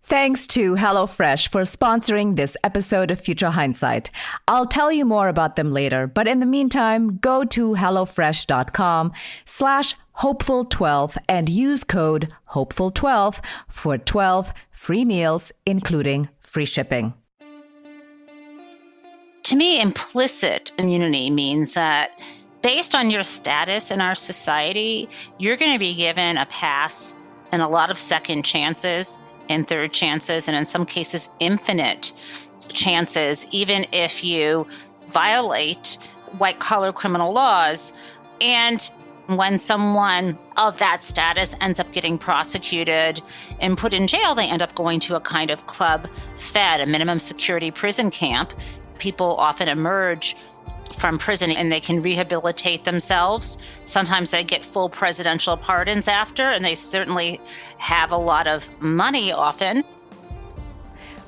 Thanks to HelloFresh for sponsoring this episode of Future Hindsight. I'll tell you more about them later, but in the meantime, go to hellofresh.com/hopeful12 and use code HOPEFUL12 for 12 free meals, including free shipping. To me, implicit immunity means that based on your status in our society, you're going to be given a pass and a lot of second chances and third chances, and in some cases, infinite chances, even if you violate white-collar criminal laws. And when someone of that status ends up getting prosecuted and put in jail, they end up going to a kind of club fed, a minimum security prison camp. People often emerge from prison and they can rehabilitate themselves. Sometimes they get full presidential pardons after, and they certainly have a lot of money often.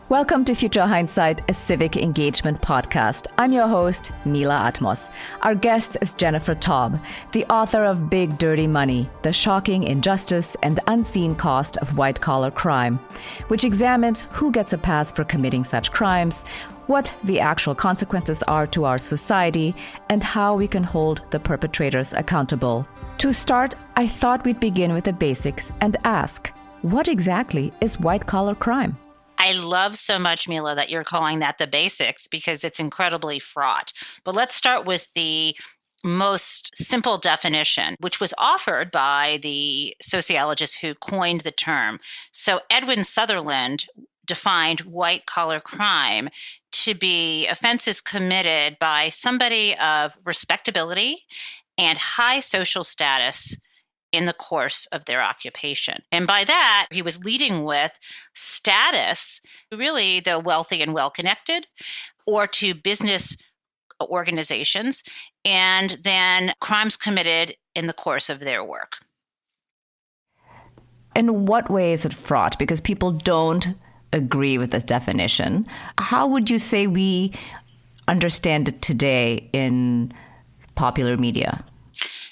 Welcome to Future Hindsight, a civic engagement podcast. I'm your host, Mila Atmos. Our guest is Jennifer Taub, the author of Big Dirty Money, The Shocking Injustice and Unseen Cost of White-Collar Crime, which examines who gets a pass for committing such crimes, what the actual consequences are to our society, and how we can hold the perpetrators accountable. To start, I thought we'd begin with the basics and ask, what exactly is white-collar crime? I love so much, Mila, that you're calling that the basics because it's incredibly fraught. But let's start with the most simple definition, which was offered by the sociologist who coined the term. So Edwin Sutherland defined white-collar crime to be offenses committed by somebody of respectability and high social status in the course of their occupation. And by that, he was leading with status, really the wealthy and well-connected, or to business organizations, and then crimes committed in the course of their work. In what way is it fraught? Because people don't agree with this definition. How would you say we understand it today in popular media?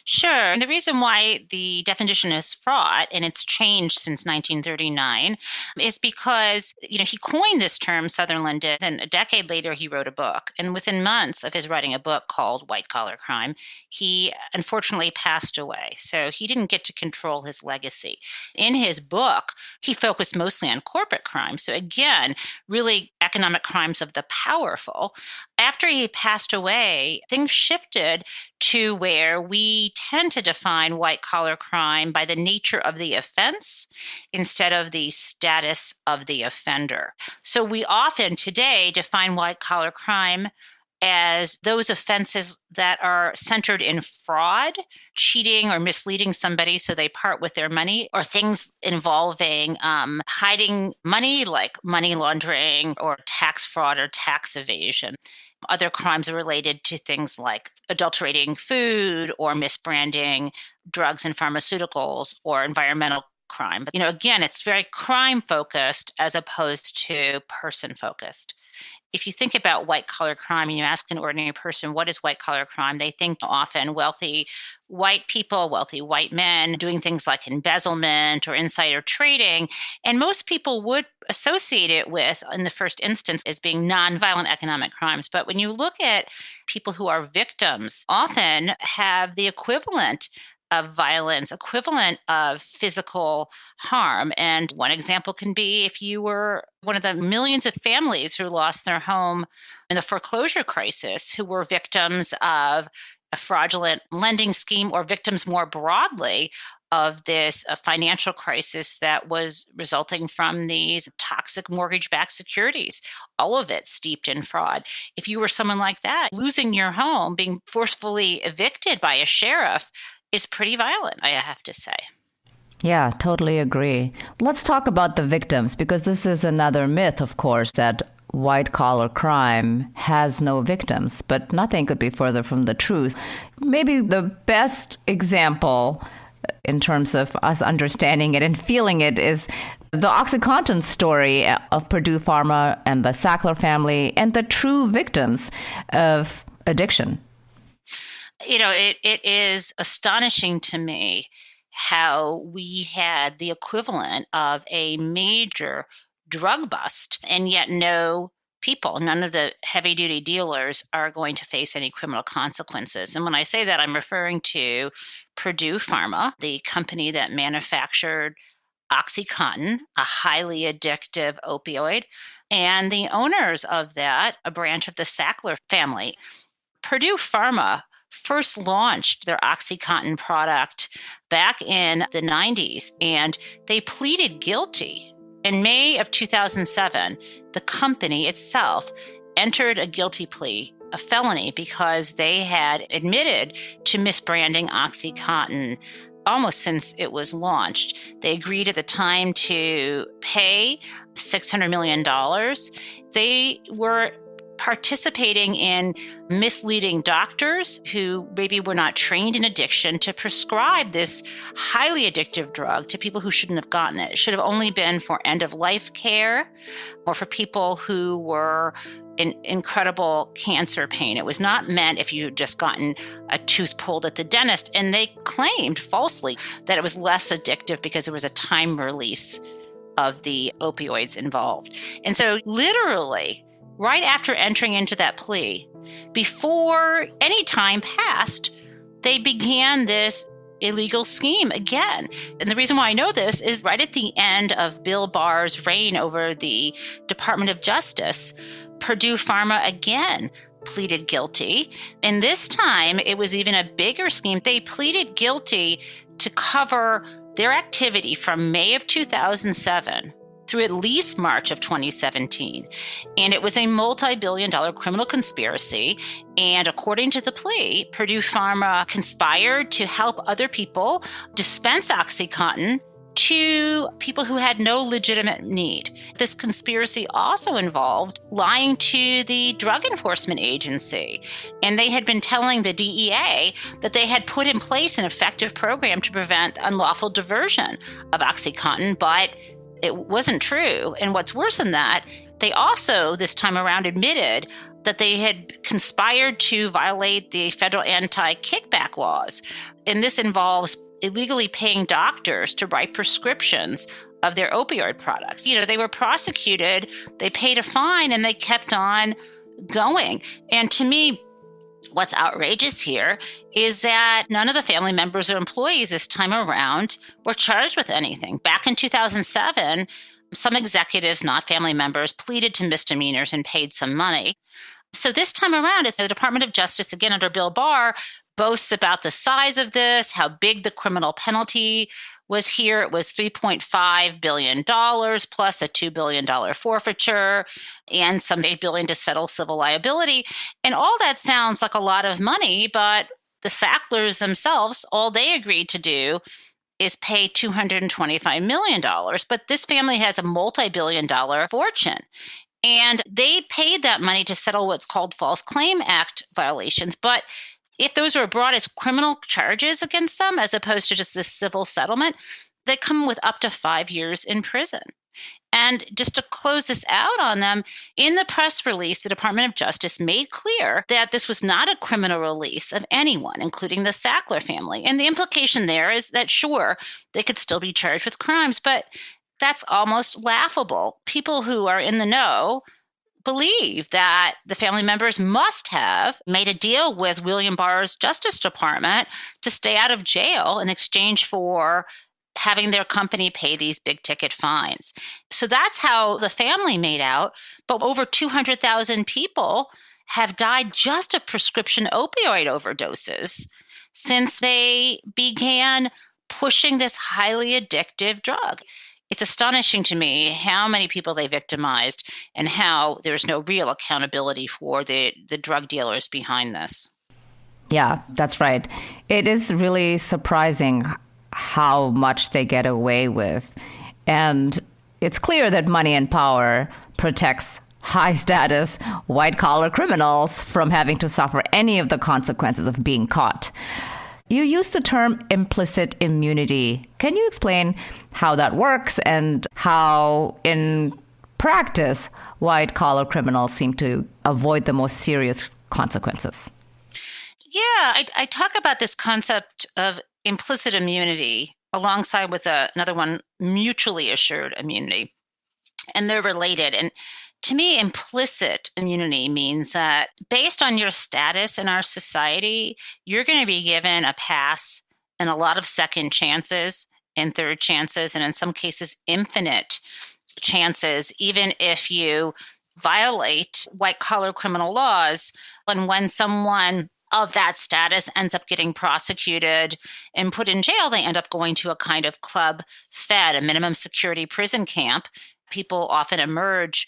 Sure. And the reason why the definition is fraught, and it's changed since 1939, is because, he coined this term, Sutherland did, and a decade later he wrote a book. And within months of his writing a book called White-Collar Crime, he unfortunately passed away. So he didn't get to control his legacy. In his book, he focused mostly on corporate crime. So again, really economic crimes of the powerful. After he passed away, things shifted to where we tend to define white-collar crime by the nature of the offense instead of the status of the offender. So we often today define white-collar crime as those offenses that are centered in fraud, cheating or misleading somebody so they part with their money, or things involving hiding money like money laundering or tax fraud or tax evasion. Other crimes are related to things like adulterating food or misbranding drugs and pharmaceuticals or environmental crime. But, again, it's very crime focused as opposed to person focused. If you think about white-collar crime and you ask an ordinary person, what is white-collar crime? They think often wealthy white people, wealthy white men doing things like embezzlement or insider trading. And most people would associate it with, in the first instance, as being nonviolent economic crimes. But when you look at people who are victims, often have the equivalent of violence, equivalent of physical harm. And one example can be if you were one of the millions of families who lost their home in the foreclosure crisis, who were victims of a fraudulent lending scheme or victims more broadly of this financial crisis that was resulting from these toxic mortgage-backed securities, all of it steeped in fraud. If you were someone like that, losing your home, being forcefully evicted by a sheriff is pretty violent, I have to say. Yeah, totally agree. Let's talk about the victims, because this is another myth, of course, that white-collar crime has no victims, but nothing could be further from the truth. Maybe the best example in terms of us understanding it and feeling it is the OxyContin story of Purdue Pharma and the Sackler family and the true victims of addiction. It is astonishing to me how we had the equivalent of a major drug bust, and yet none of the heavy duty dealers are going to face any criminal consequences. And when I say that, I'm referring to Purdue Pharma, the company that manufactured OxyContin, a highly addictive opioid, and the owners of that, a branch of the Sackler family. Purdue Pharma first launched their OxyContin product back in the 90s, and they pleaded guilty. In May of 2007, the company itself entered a guilty plea, a felony, because they had admitted to misbranding OxyContin almost since it was launched. They agreed at the time to pay $600 million. They were participating in misleading doctors who maybe were not trained in addiction to prescribe this highly addictive drug to people who shouldn't have gotten it. It should have only been for end-of-life care or for people who were in incredible cancer pain. It was not meant if you had just gotten a tooth pulled at the dentist. And they claimed falsely that it was less addictive because there was a time release of the opioids involved. And so literally, right after entering into that plea, before any time passed, they began this illegal scheme again. And the reason why I know this is right at the end of Bill Barr's reign over the Department of Justice, Purdue Pharma again pleaded guilty. And this time, it was even a bigger scheme. They pleaded guilty to cover their activity from May of 2007 through at least March of 2017. And it was a multi-billion-dollar criminal conspiracy. And according to the plea, Purdue Pharma conspired to help other people dispense OxyContin to people who had no legitimate need. This conspiracy also involved lying to the Drug Enforcement Agency. And they had been telling the DEA that they had put in place an effective program to prevent unlawful diversion of OxyContin, but it wasn't true. And what's worse than that, they also this time around admitted that they had conspired to violate the federal anti-kickback laws. And this involves illegally paying doctors to write prescriptions of their opioid products. They were prosecuted, they paid a fine, and they kept on going. And to me, what's outrageous here is that none of the family members or employees this time around were charged with anything. Back in 2007, some executives, not family members, pleaded to misdemeanors and paid some money. So this time around, it's the Department of Justice, again under Bill Barr, boasts about the size of this, how big the criminal penalty was here. It was $3.5 billion plus a $2 billion forfeiture and some $8 billion to settle civil liability. And all that sounds like a lot of money, but the Sacklers themselves, all they agreed to do is pay $225 million. But this family has a multi-billion-dollar fortune. And they paid that money to settle what's called False Claim Act violations. But if those were brought as criminal charges against them, as opposed to just this civil settlement, they come with up to 5 years in prison. And just to close this out on them, in the press release, the Department of Justice made clear that this was not a criminal release of anyone, including the Sackler family. And the implication there is that, sure, they could still be charged with crimes, but that's almost laughable. People who are in the know believe that the family members must have made a deal with William Barr's Justice Department to stay out of jail in exchange for having their company pay these big ticket fines. So that's how the family made out. But over 200,000 people have died just of prescription opioid overdoses since they began pushing this highly addictive drug. It's astonishing to me how many people they victimized and how there's no real accountability for the drug dealers behind this. Yeah, that's right. It is really surprising how much they get away with. And it's clear that money and power protects high status, white collar criminals from having to suffer any of the consequences of being caught. You use the term implicit immunity. Can you explain how that works and how, in practice, white-collar criminals seem to avoid the most serious consequences? Yeah, I talk about this concept of implicit immunity alongside with another one, mutually assured immunity. and they're related. And to me, implicit immunity means that based on your status in our society, you're going to be given a pass and a lot of second chances and third chances, and in some cases, infinite chances, even if you violate white collar criminal laws. And when someone of that status ends up getting prosecuted and put in jail, they end up going to a kind of club fed, a minimum security prison camp. People often emerge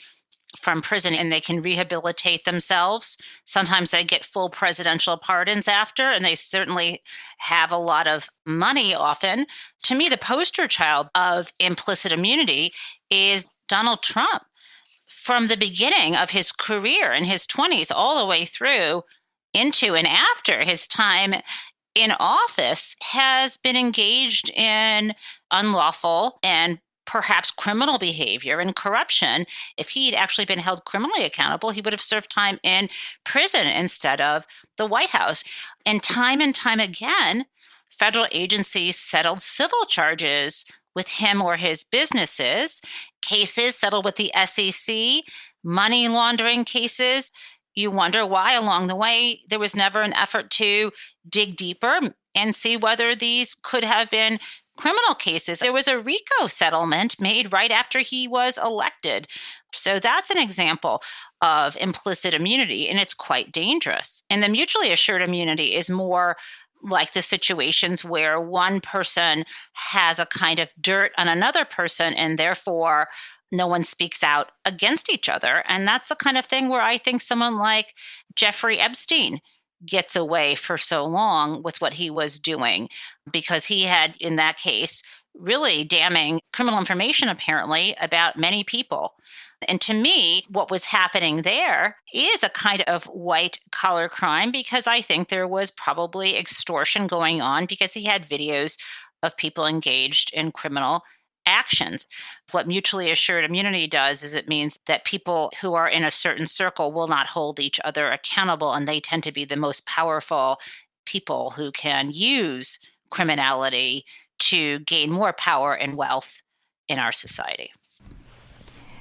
from prison and they can rehabilitate themselves. Sometimes they get full presidential pardons after, and they certainly have a lot of money often. To me, the poster child of implicit immunity is Donald Trump. From the beginning of his career in his 20s all the way through into and after his time in office, has been engaged in unlawful and perhaps criminal behavior and corruption. If he'd actually been held criminally accountable, he would have served time in prison instead of the White House. And time again, federal agencies settled civil charges with him or his businesses, cases settled with the SEC, money laundering cases. You wonder why along the way there was never an effort to dig deeper and see whether these could have been criminal cases. There was a RICO settlement made right after he was elected. So that's an example of implicit immunity, and it's quite dangerous. And the mutually assured immunity is more like the situations where one person has a kind of dirt on another person, and therefore no one speaks out against each other. And that's the kind of thing where I think someone like Jeffrey Epstein gets away for so long with what he was doing, because he had, in that case, really damning criminal information, apparently, about many people. And to me, what was happening there is a kind of white collar crime, because I think there was probably extortion going on because he had videos of people engaged in criminal actions. What mutually assured immunity does is it means that people who are in a certain circle will not hold each other accountable, and they tend to be the most powerful people who can use criminality to gain more power and wealth in our society.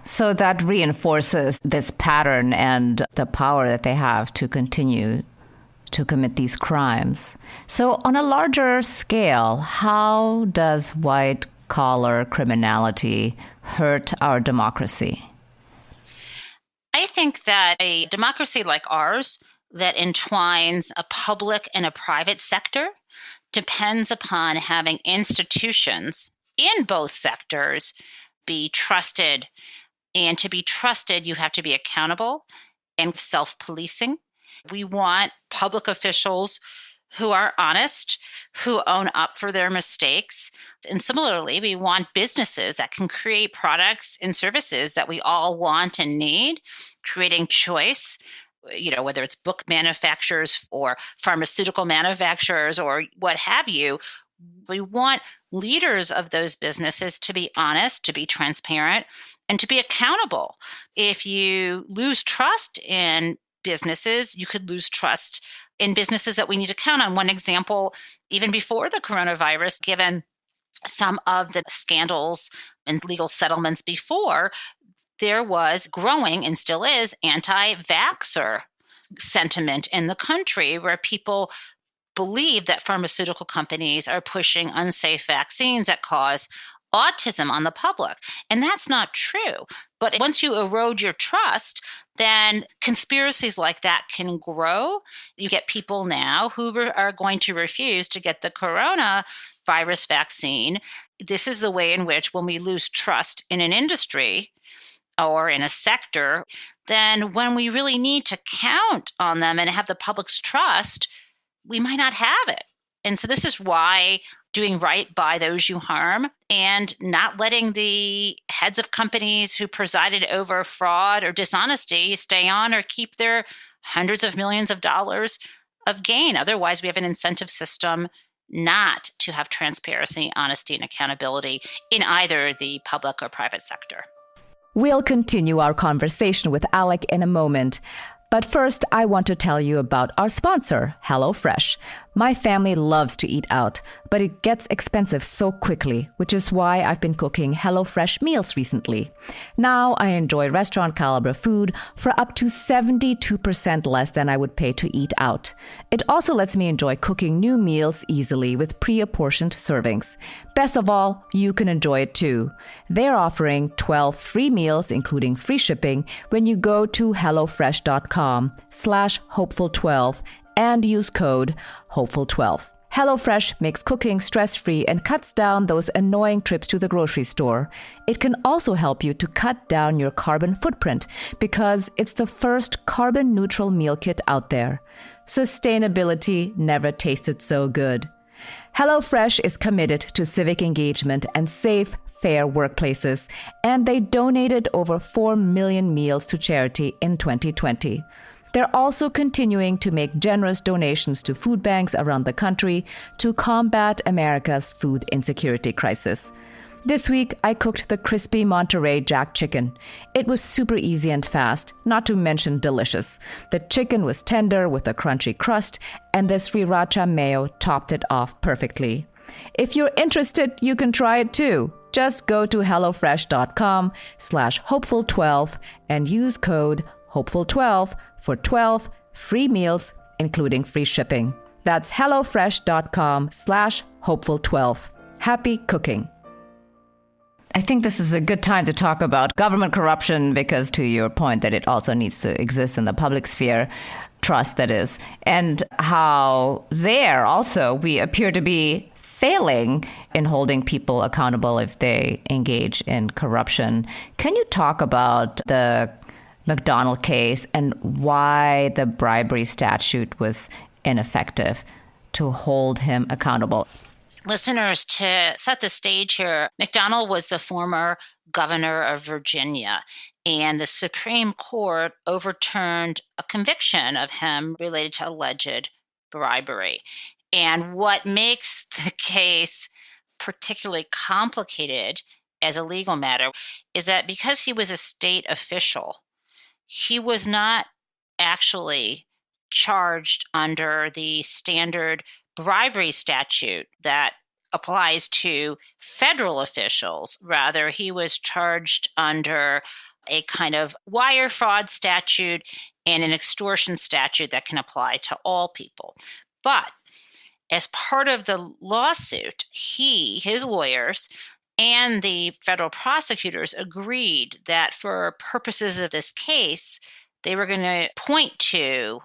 So that reinforces this pattern and the power that they have to continue to commit these crimes. So on a larger scale, how does white collar criminality hurt our democracy? I think that a democracy like ours that entwines a public and a private sector depends upon having institutions in both sectors be trusted. And to be trusted, you have to be accountable and self-policing. We want public officials who are honest, who own up for their mistakes. And similarly, we want businesses that can create products and services that we all want and need, creating choice, whether it's book manufacturers or pharmaceutical manufacturers or what have you. We want leaders of those businesses to be honest, to be transparent, and to be accountable. If you lose trust in businesses, you could lose trust in businesses that we need to count on. One example, even before the coronavirus, given some of the scandals and legal settlements before, there was growing, and still is, anti-vaxxer sentiment in the country, where people believe that pharmaceutical companies are pushing unsafe vaccines that cause autism on the public. And that's not true. But once you erode your trust, then conspiracies like that can grow. You get people now who are going to refuse to get the coronavirus vaccine. This is the way in which, when we lose trust in an industry or in a sector, then when we really need to count on them and have the public's trust, we might not have it. And so this is why doing right by those you harm and not letting the heads of companies who presided over fraud or dishonesty stay on or keep their hundreds of millions of dollars of gain. Otherwise, we have an incentive system not to have transparency, honesty, and accountability in either the public or private sector. We'll continue our conversation with Alec in a moment. But first, I want to tell you about our sponsor, HelloFresh. My family loves to eat out, but it gets expensive so quickly, which is why I've been cooking HelloFresh meals recently. Now I enjoy restaurant caliber food for up to 72% less than I would pay to eat out. It also lets me enjoy cooking new meals easily with pre-apportioned servings. Best of all, you can enjoy it too. They're offering 12 free meals, including free shipping, when you go to hellofresh.com/hopeful12 and use code HOPEFUL12. HelloFresh makes cooking stress-free and cuts down those annoying trips to the grocery store. It can also help you to cut down your carbon footprint because it's the first carbon-neutral meal kit out there. Sustainability never tasted so good. HelloFresh is committed to civic engagement and safe, fair workplaces, and they donated over 4 million meals to charity in 2020. They're also continuing to make generous donations to food banks around the country to combat America's food insecurity crisis. This week, I cooked the crispy Monterey Jack chicken. It was super easy and fast, not to mention delicious. The chicken was tender with a crunchy crust, and the sriracha mayo topped it off perfectly. If you're interested, you can try it too. Just go to hellofresh.com/hopeful12 and use code HOPEFUL12 for 12 free meals, including free shipping. That's hellofresh.com/hopeful12. Happy cooking. I think this is a good time to talk about government corruption because, to your point, that it also needs to exist in the public sphere, trust that is, and how there also we appear to be failing in holding people accountable if they engage in corruption. Can you talk about the McDonald case and why the bribery statute was ineffective to hold him accountable? Listeners, to set the stage here, McDonald was the former governor of Virginia, and the Supreme Court overturned a conviction of him related to alleged bribery. And what makes the case particularly complicated as a legal matter is that because he was a state official, he was not actually charged under the standard bribery statute that applies to federal officials. Rather, he was charged under a kind of wire fraud statute and an extortion statute that can apply to all people. But as part of the lawsuit, his lawyers, and the federal prosecutors agreed that for purposes of this case, they were going to point to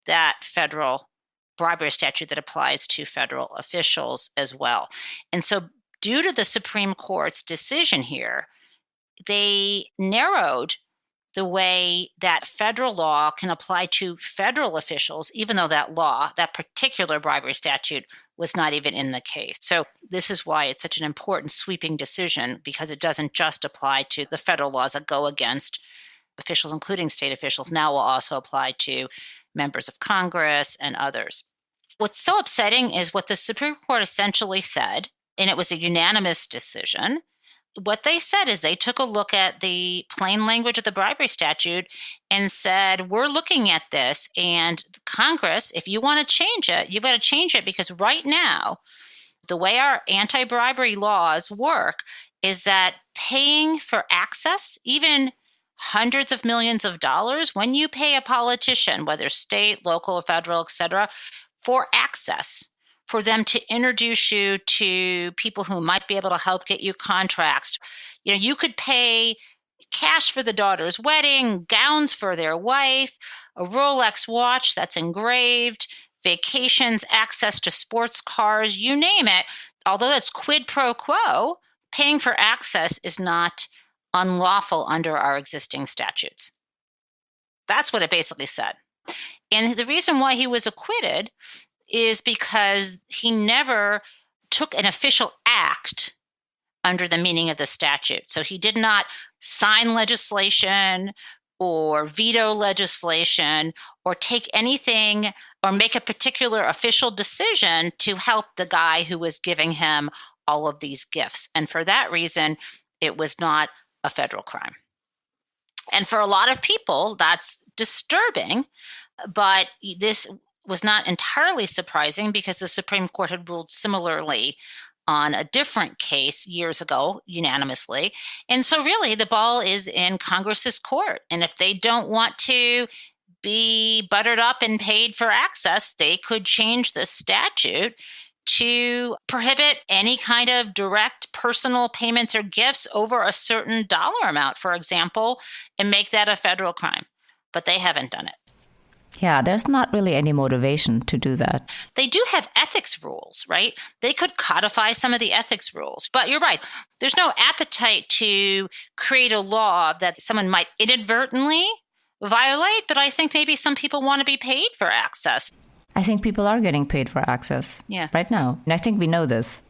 that federal bribery statute that applies to federal officials as well. And so due to the Supreme Court's decision here, they narrowed the way that federal law can apply to federal officials, even though that particular bribery statute, was not even in the case. So this is why it's such an important sweeping decision, because it doesn't just apply to the federal laws that go against officials, including state officials. Now will also apply to members of Congress and others. What's so upsetting is what the Supreme Court essentially said, and it was a unanimous decision. What they said is they took a look at the plain language of the bribery statute and said, we're looking at this, and Congress, if you want to change it, you've got to change it, because right now, the way our anti-bribery laws work is that paying for access, even hundreds of millions of dollars, when you pay a politician, whether state, local, or federal, et cetera, for access, for them to introduce you to people who might be able to help get you contracts. You could pay cash for the daughter's wedding, gowns for their wife, a Rolex watch that's engraved, vacations, access to sports cars, you name it. Although that's quid pro quo, paying for access is not unlawful under our existing statutes. That's what it basically said. And the reason why he was acquitted is because he never took an official act under the meaning of the statute. So he did not sign legislation or veto legislation or take anything or make a particular official decision to help the guy who was giving him all of these gifts. And for that reason, it was not a federal crime. And for a lot of people, that's disturbing, but this was not entirely surprising because the Supreme Court had ruled similarly on a different case years ago unanimously. And so really the ball is in Congress's court. And if they don't want to be buttered up and paid for access, they could change the statute to prohibit any kind of direct personal payments or gifts over a certain dollar amount, for example, and make that a federal crime. But they haven't done it. Yeah, there's not really any motivation to do that. They do have ethics rules, right? They could codify some of the ethics rules. But you're right. There's no appetite to create a law that someone might inadvertently violate, but I think maybe some people want to be paid for access. I think people are getting paid for access right now. And I think we know this.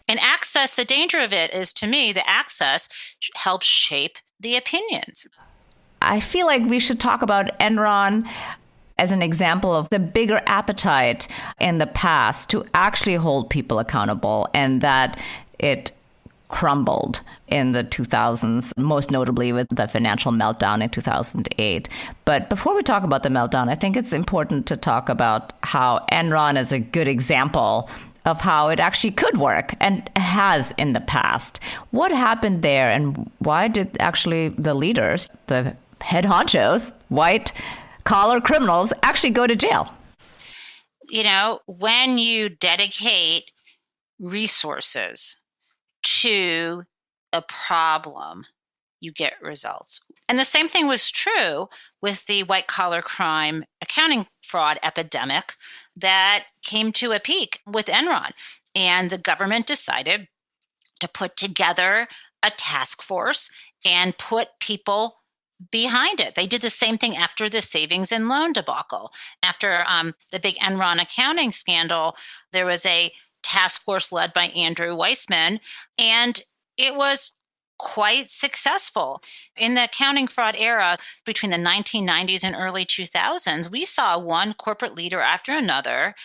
And access, the danger of it is, to me, the access helps shape the opinions. I feel like we should talk about Enron as an example of the bigger appetite in the past to actually hold people accountable, and that it crumbled in the 2000s, most notably with the financial meltdown in 2008. But before we talk about the meltdown, I think it's important to talk about how Enron is a good example of how it actually could work and has in the past. What happened there, and why did actually the leaders, the head honchos, white collar criminals, actually go to jail? You know, when you dedicate resources to a problem, you get results. And the same thing was true with the white collar crime accounting fraud epidemic that came to a peak with Enron. And the government decided to put together a task force and put people behind it. They did the same thing after the savings and loan debacle. After the big Enron accounting scandal, there was a task force led by Andrew Weissman, and it was quite successful. In the accounting fraud era between the 1990s and early 2000s, we saw one corporate leader after another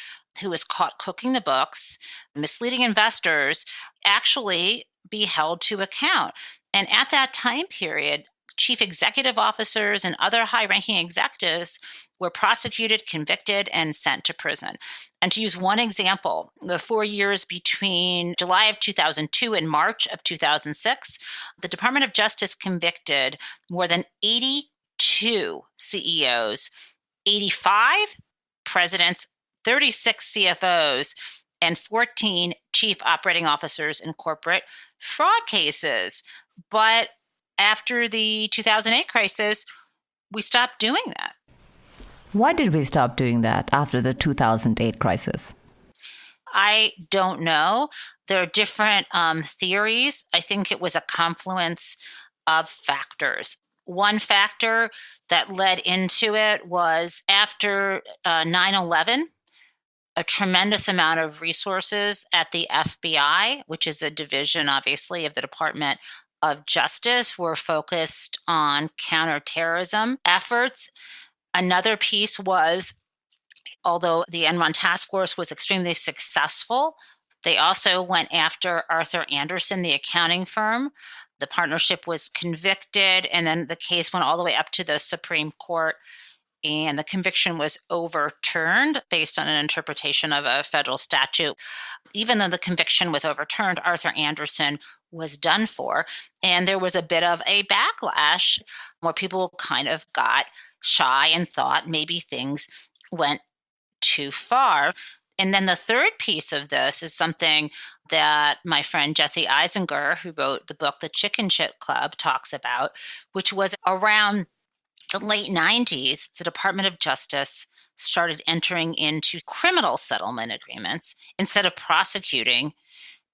who was caught cooking the books, misleading investors, actually be held to account. And at that time period, chief executive officers and other high-ranking executives were prosecuted, convicted, and sent to prison. And to use one example, the 4 years between July of 2002 and March of 2006, the Department of Justice convicted more than 82 CEOs, 85 presidents, 36 CFOs, and 14 chief operating officers in corporate fraud cases. But after the 2008 crisis, we stopped doing that. Why did we stop doing that after the 2008 crisis? I don't know. There are different theories. I think it was a confluence of factors. One factor that led into it was after 9/11, a tremendous amount of resources at the FBI, which is a division, obviously, of the Department of Justice, were focused on counterterrorism efforts. Another piece was, although the Enron task force was extremely successful, they also went after Arthur Andersen, the accounting firm. The partnership was convicted, and then the case went all the way up to the Supreme Court, and the conviction was overturned based on an interpretation of a federal statute. Even though the conviction was overturned, Arthur Andersen was done for. And there was a bit of a backlash where people kind of got shy and thought maybe things went too far. And then the third piece of this is something that my friend Jesse Eisinger, who wrote the book The Chicken Shit Club, talks about, which was around the late 90s, the Department of Justice started entering into criminal settlement agreements instead of prosecuting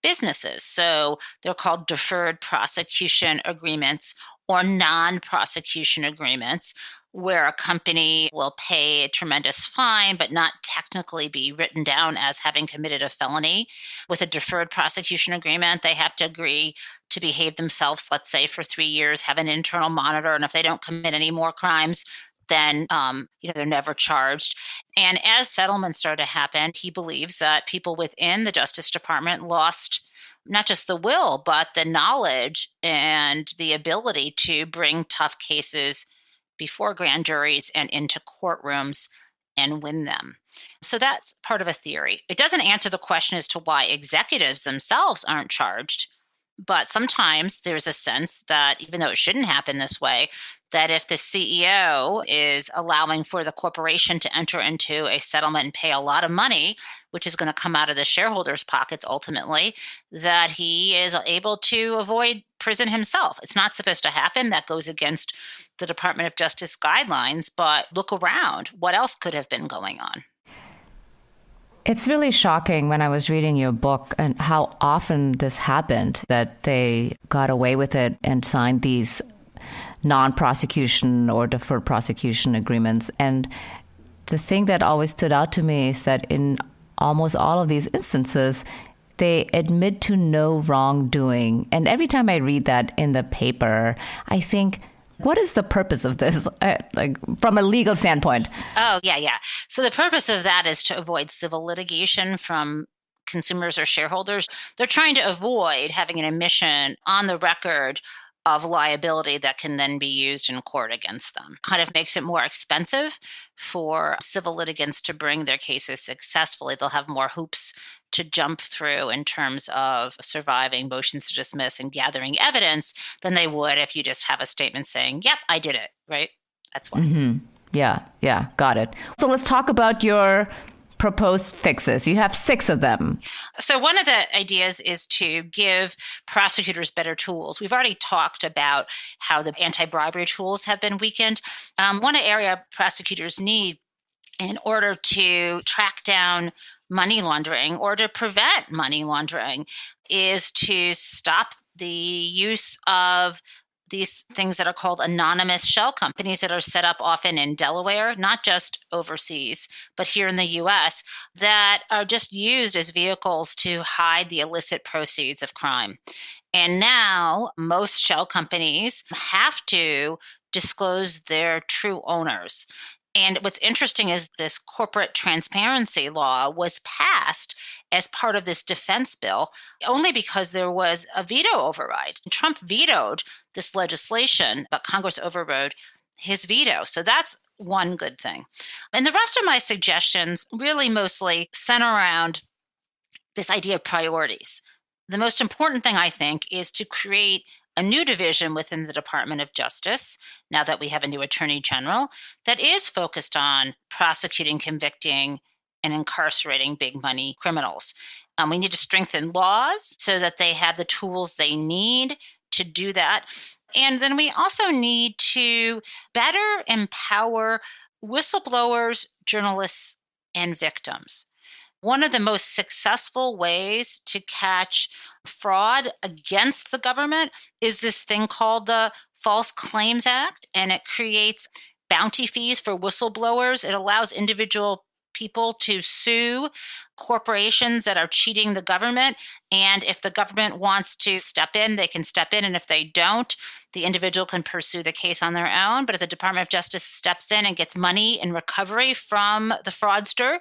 businesses. So they're called deferred prosecution agreements or non-prosecution agreements, where a company will pay a tremendous fine but not technically be written down as having committed a felony. With a deferred prosecution agreement, they have to agree to behave themselves, let's say, for 3 years, have an internal monitor, and if they don't commit any more crimes, then they're never charged. And as settlements started to happen, he believes that people within the Justice Department lost not just the will, but the knowledge and the ability to bring tough cases before grand juries and into courtrooms and win them. So that's part of a theory. It doesn't answer the question as to why executives themselves aren't charged. But sometimes there's a sense that even though it shouldn't happen this way, that if the CEO is allowing for the corporation to enter into a settlement and pay a lot of money, which is going to come out of the shareholders' pockets ultimately, that he is able to avoid prison himself. It's not supposed to happen. That goes against the Department of Justice guidelines. But look around. What else could have been going on? It's really shocking when I was reading your book and how often this happened, that they got away with it and signed these non-prosecution or deferred prosecution agreements. And the thing that always stood out to me is that in almost all of these instances, they admit to no wrongdoing. And every time I read that in the paper, I think, what is the purpose of this, like from a legal standpoint? Oh, yeah. So the purpose of that is to avoid civil litigation from consumers or shareholders. They're trying to avoid having an admission on the record of liability that can then be used in court against them. Kind of makes it more expensive for civil litigants to bring their cases successfully. They'll have more hoops to jump through in terms of surviving motions to dismiss and gathering evidence than they would if you just have a statement saying, yep, I did it, right? That's why. Mm-hmm. Yeah, got it. So let's talk about your proposed fixes. You have 6 of them. So one of the ideas is to give prosecutors better tools. We've already talked about how the anti-bribery tools have been weakened. One area prosecutors need in order to track down money laundering or to prevent money laundering is to stop the use of these things that are called anonymous shell companies that are set up often in Delaware, not just overseas, but here in the US, that are just used as vehicles to hide the illicit proceeds of crime. And now most shell companies have to disclose their true owners. And what's interesting is this corporate transparency law was passed as part of this defense bill only because there was a veto override. Trump vetoed this legislation, but Congress overrode his veto. So that's one good thing. And the rest of my suggestions really mostly center around this idea of priorities. The most important thing, I think, is to create a new division within the Department of Justice, now that we have a new attorney general, that is focused on prosecuting, convicting, and incarcerating big money criminals. We need to strengthen laws so that they have the tools they need to do that. And then we also need to better empower whistleblowers, journalists, and victims. One of the most successful ways to catch fraud against the government is this thing called the False Claims Act, and it creates bounty fees for whistleblowers. It allows individual people to sue corporations that are cheating the government. And if the government wants to step in, they can step in. And if they don't, the individual can pursue the case on their own. But if the Department of Justice steps in and gets money in recovery from the fraudster,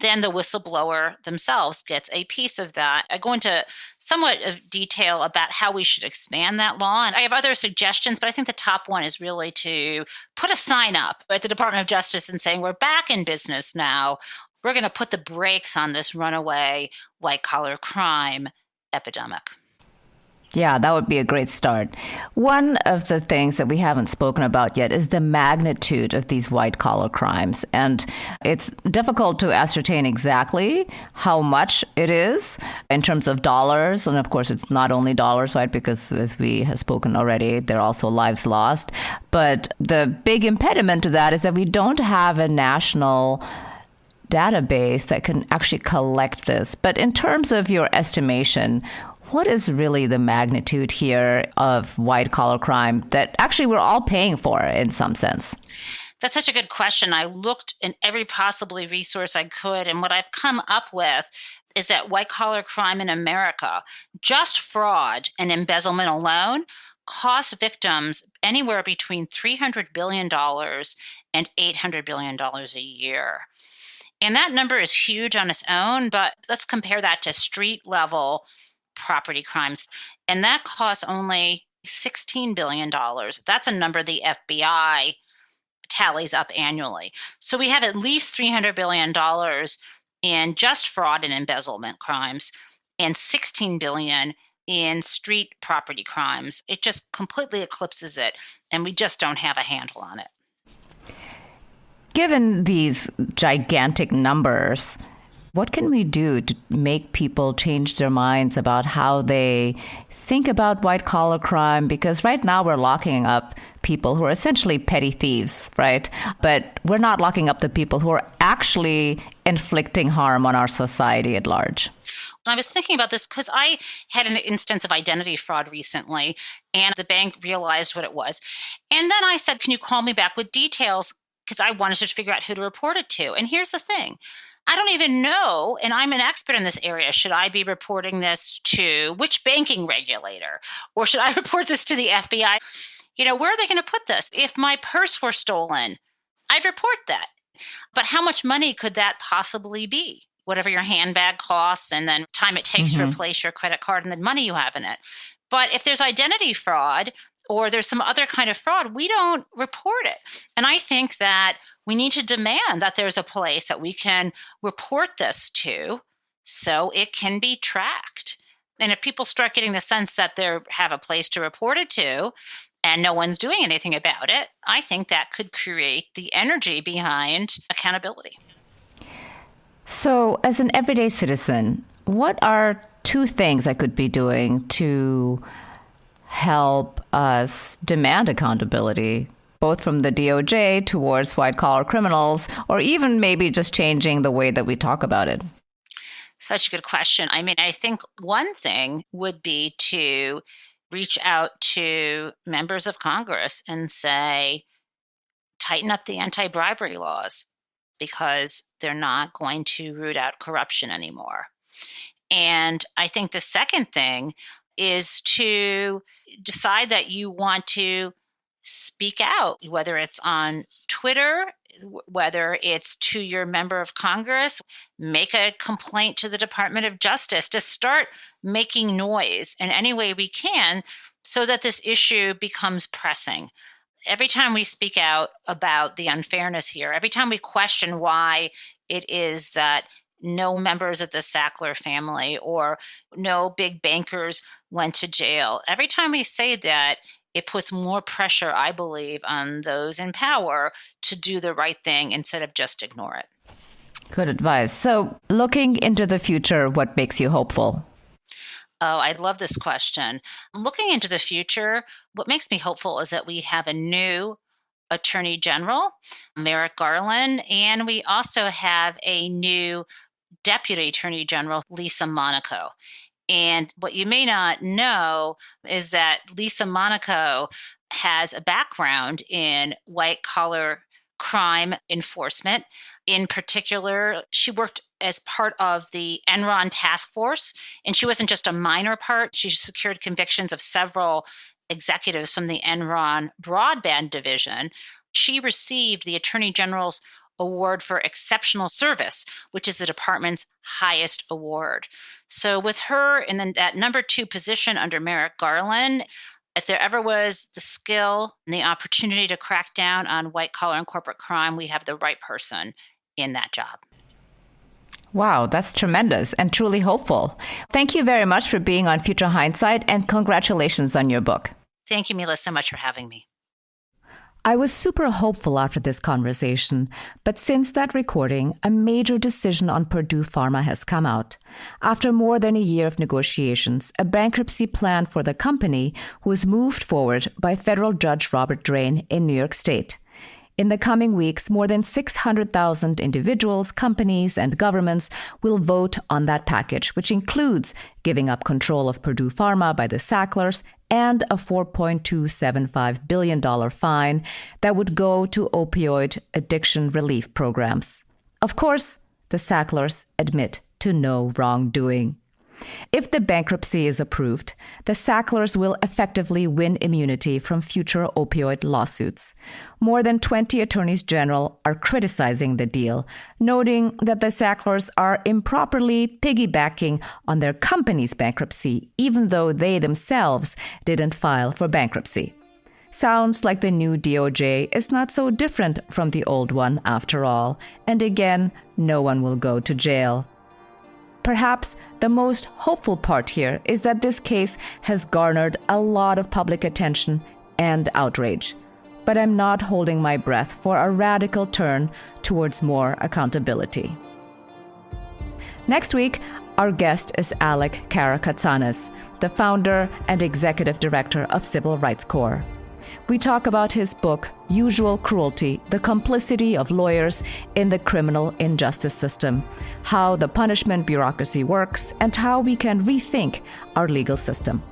then the whistleblower themselves gets a piece of that. I go into somewhat of detail about how we should expand that law. And I have other suggestions, but I think the top one is really to put a sign up at the Department of Justice and saying, we're back in business now. We're going to put the brakes on this runaway white-collar crime epidemic. Yeah, that would be a great start. One of the things that we haven't spoken about yet is the magnitude of these white-collar crimes. And it's difficult to ascertain exactly how much it is in terms of dollars. And of course, it's not only dollars, right? Because as we have spoken already, there are also lives lost. But the big impediment to that is that we don't have a national database that can actually collect this. But in terms of your estimation, what is really the magnitude here of white-collar crime that actually we're all paying for in some sense? That's such a good question. I looked in every possibly resource I could, and what I've come up with is that white-collar crime in America, just fraud and embezzlement alone, costs victims anywhere between $300 billion and $800 billion a year. And that number is huge on its own, but let's compare that to street-level property crimes. And that costs only $16 billion. That's a number the FBI tallies up annually. So we have at least $300 billion in just fraud and embezzlement crimes and $16 billion in street property crimes. It just completely eclipses it, and we just don't have a handle on it. Given these gigantic numbers, what can we do to make people change their minds about how they think about white-collar crime? Because right now we're locking up people who are essentially petty thieves, right? But we're not locking up the people who are actually inflicting harm on our society at large. I was thinking about this because I had an instance of identity fraud recently, and the bank realized what it was. And then I said, can you call me back with details? Because I wanted to figure out who to report it to. And here's the thing. I don't even know, and I'm an expert in this area. Should I be reporting this to which banking regulator? Or should I report this to the FBI? Where are they going to put this? If my purse were stolen, I'd report that. But how much money could that possibly be? Whatever your handbag costs and then time it takes to replace your credit card and the money you have in it. But if there's identity fraud or there's some other kind of fraud, we don't report it. And I think that we need to demand that there's a place that we can report this to so it can be tracked. And if people start getting the sense that they have a place to report it to and no one's doing anything about it, I think that could create the energy behind accountability. So as an everyday citizen, what are 2 things I could be doing to help us demand accountability, both from the DOJ towards white-collar criminals, or even maybe just changing the way that we talk about it? Such a good question. I think one thing would be to reach out to members of Congress and say, tighten up the anti-bribery laws because they're not going to root out corruption anymore. And I think the second thing is to decide that you want to speak out, whether it's on Twitter, whether it's to your member of Congress, make a complaint to the Department of Justice, to start making noise in any way we can so that this issue becomes pressing. Every time we speak out about the unfairness here, every time we question why it is that no members of the Sackler family or no big bankers went to jail, every time we say that, it puts more pressure, I believe, on those in power to do the right thing instead of just ignore it. Good advice. So looking into the future, what makes you hopeful? Oh, I love this question. Looking into the future, what makes me hopeful is that we have a new Attorney General, Merrick Garland, and we also have a new Deputy Attorney General, Lisa Monaco. And what you may not know is that Lisa Monaco has a background in white-collar crime enforcement. In particular, she worked as part of the Enron task force, and she wasn't just a minor part. She secured convictions of several executives from the Enron broadband division. She received the Attorney General's Award for Exceptional Service, which is the department's highest award. So with her in that number 2 position under Merrick Garland, if there ever was the skill and the opportunity to crack down on white-collar and corporate crime, we have the right person in that job. Wow, that's tremendous and truly hopeful. Thank you very much for being on Future Hindsight, and congratulations on your book. Thank you, Mila, so much for having me. I was super hopeful after this conversation, but since that recording, a major decision on Purdue Pharma has come out. After more than a year of negotiations, a bankruptcy plan for the company was moved forward by federal judge Robert Drain in New York State. In the coming weeks, more than 600,000 individuals, companies, and governments will vote on that package, which includes giving up control of Purdue Pharma by the Sacklers and a $4.275 billion fine that would go to opioid addiction relief programs. Of course, the Sacklers admit to no wrongdoing. If the bankruptcy is approved, the Sacklers will effectively win immunity from future opioid lawsuits. More than 20 attorneys general are criticizing the deal, noting that the Sacklers are improperly piggybacking on their company's bankruptcy, even though they themselves didn't file for bankruptcy. Sounds like the new DOJ is not so different from the old one after all, and again, no one will go to jail. Perhaps the most hopeful part here is that this case has garnered a lot of public attention and outrage. But I'm not holding my breath for a radical turn towards more accountability. Next week, our guest is Alec Karakatsanis, the founder and executive director of Civil Rights Corps. We talk about his book, Usual Cruelty, The Complicity of Lawyers in the Criminal Injustice System, how the punishment bureaucracy works, and how we can rethink our legal system.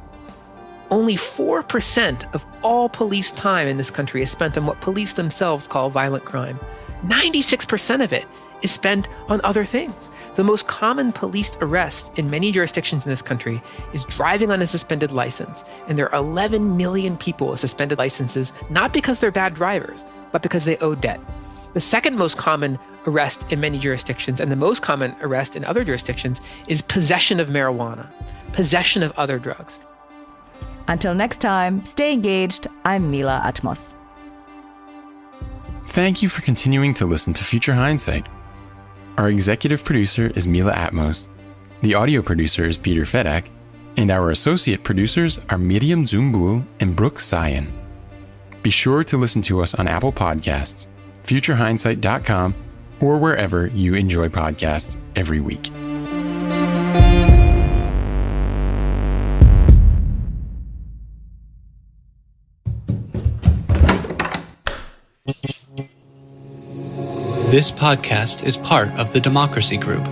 Only 4% of all police time in this country is spent on what police themselves call violent crime. 96% of it is spent on other things. The most common police arrest in many jurisdictions in this country is driving on a suspended license. And there are 11 million people with suspended licenses, not because they're bad drivers, but because they owe debt. The second most common arrest in many jurisdictions, and the most common arrest in other jurisdictions, is possession of marijuana, possession of other drugs. Until next time, stay engaged. I'm Mila Atmos. Thank you for continuing to listen to Future Hindsight. Our executive producer is Mila Atmos, the audio producer is Peter Fedak, and our associate producers are Miriam Zumbul and Brooke Sayan. Be sure to listen to us on Apple Podcasts, futurehindsight.com, or wherever you enjoy podcasts every week. This podcast is part of the Democracy Group.